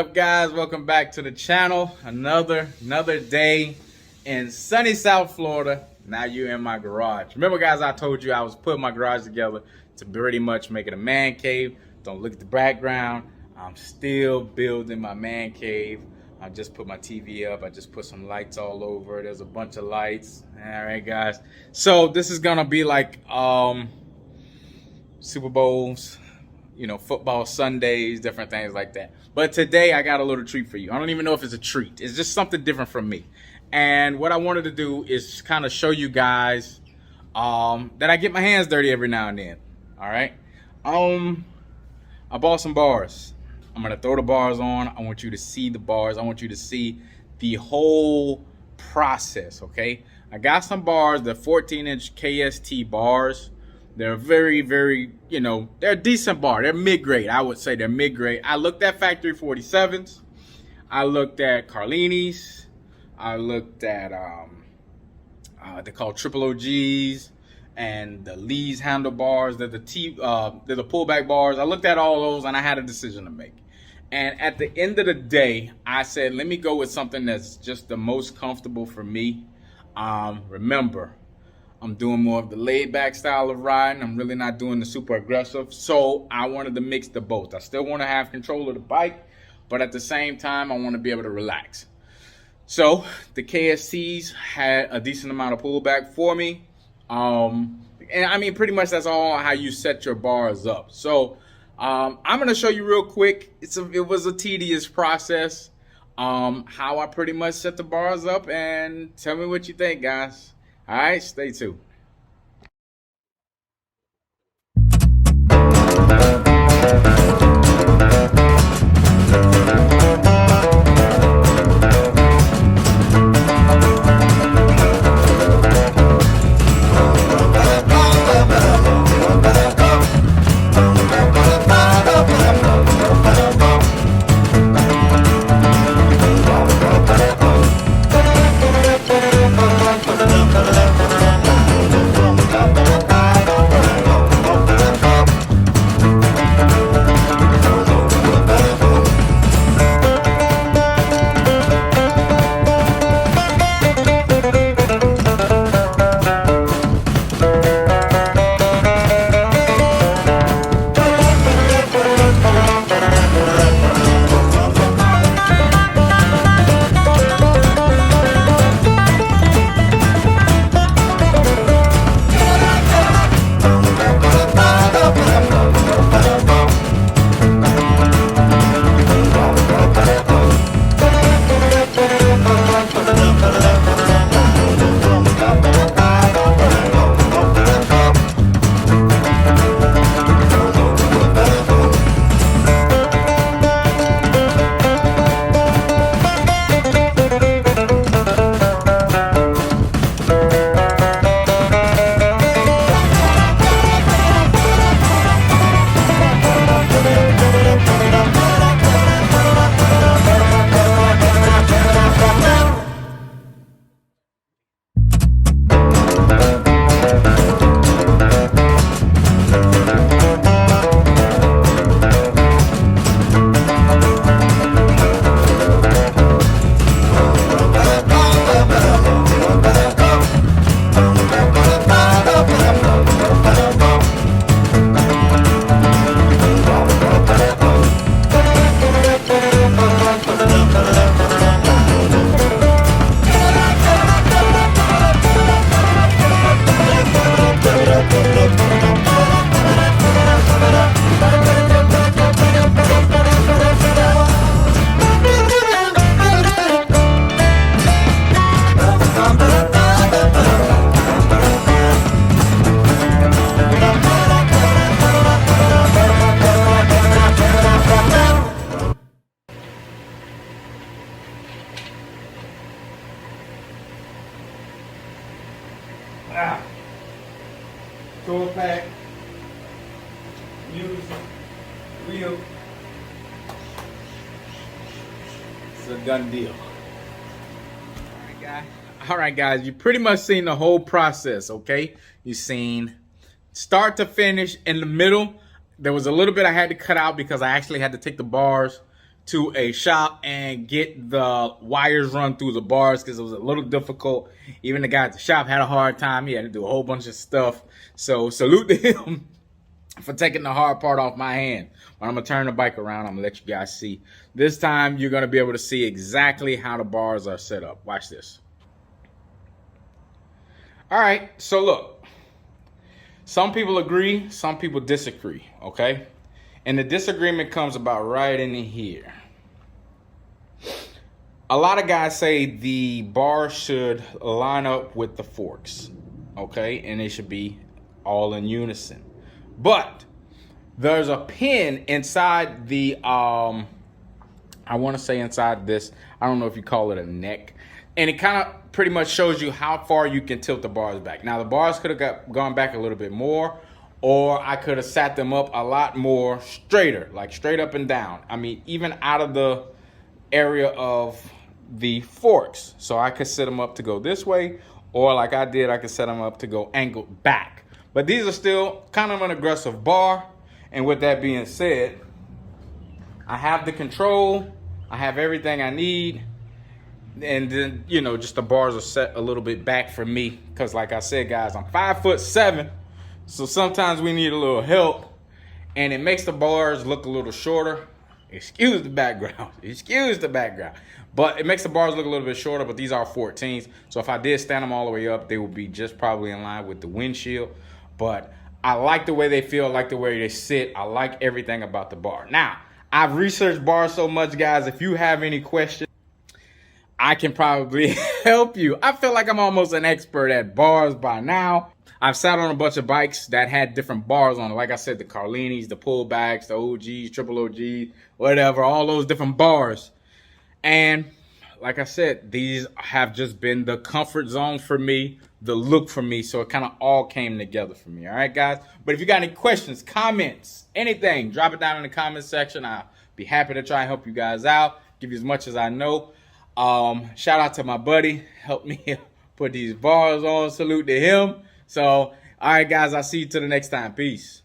up, guys? Welcome back to the channel. Another day in sunny South Florida. Now you're in my garage. Remember, guys, I told you I was putting my garage together to pretty much make it a man cave. Don't look at the background. I'm still building my man cave. I just put my TV up. I just put some lights all over. There's a bunch of lights. All right, guys. So this is gonna be like Super Bowls, you know, football Sundays, different things like that. But today I got a little treat for you. I don't even know if it's a treat. It's just something different from me. And what I wanted to do is kind of show you guys that I get my hands dirty every now and then. All right. I bought some bars. I'm gonna throw the bars on. I want you to see the bars. I want you to see the whole process, okay? I got some bars, the 14-inch KST bars. They're very, very, you know, they're a decent bar. They're mid-grade. I would say they're mid-grade. I looked at Factory 47s. I looked at Carlini's. I looked at, they're called Triple OGs and the Lee's handlebars. They're the pullback bars. I looked at all those and I had a decision to make. And at the end of the day, I said, let me go with something that's just the most comfortable for me. Remember, I'm doing more of the laid back style of riding. I'm really not doing the super aggressive. So I wanted to mix the both. I still want to have control of the bike, but at the same time, I want to be able to relax. So the KSTs had a decent amount of pullback for me. And I mean, pretty much that's all how you set your bars up. So I'm going to show you real quick. It was a tedious process, how I pretty much set the bars up, and tell me what you think, guys. All right, stay tuned. Tool pack, music, wheel. It's a done deal. All right, guys, you pretty much seen the whole process, okay? You've seen start to finish. In the middle, there was a little bit I had to cut out because I actually had to take the bars to a shop and get the wires run through the bars because it was a little difficult. Even the guy at the shop had a hard time. He had to do a whole bunch of stuff. So salute to him for taking the hard part off my hand. But I'm going to turn the bike around. I'm going to let you guys see. This time you're going to be able to see exactly how the bars are set up. Watch this. All right, so look. Some people agree, some people disagree, okay? And the disagreement comes about right in here. A lot of guys say the bars should line up with the forks, okay? And they should be all in unison. But there's a pin inside the, I want to say inside this, I don't know if you call it a neck. And it kind of pretty much shows you how far you can tilt the bars back. Now, the bars could have gone back a little bit more, or I could have sat them up a lot more straighter, like straight up and down. I mean, even out of the area of the forks. So I could set them up to go this way, or like I did, I could set them up to go angled back. But these are still kind of an aggressive bar. And with that being said, I have the control, I have everything I need. And then, you know, just the bars are set a little bit back for me. Because like I said, guys, I'm 5'7". So sometimes we need a little help. And it makes the bars look a little shorter. Excuse the background. Excuse the background. But it makes the bars look a little bit shorter. But these are 14s. So if I did stand them all the way up, they would be just probably in line with the windshield. But I like the way they feel. I like the way they sit. I like everything about the bar. Now, I've researched bars so much, guys. If you have any questions, I can probably help you. I feel like I'm almost an expert at bars by now. I've sat on a bunch of bikes that had different bars on it. Like I said, the Carlinis, the pullbacks, the OGs, triple OGs, whatever, all those different bars. And like I said, these have just been the comfort zone for me, the look for me. So it kind of all came together for me. All right, guys? But if you got any questions, comments, anything, drop it down in the comment section. I'll be happy to try and help you guys out, give you as much as I know. Shout out to my buddy, helped me put these bars on. Salute to him. So, all right, guys, I'll see you till the next time. Peace.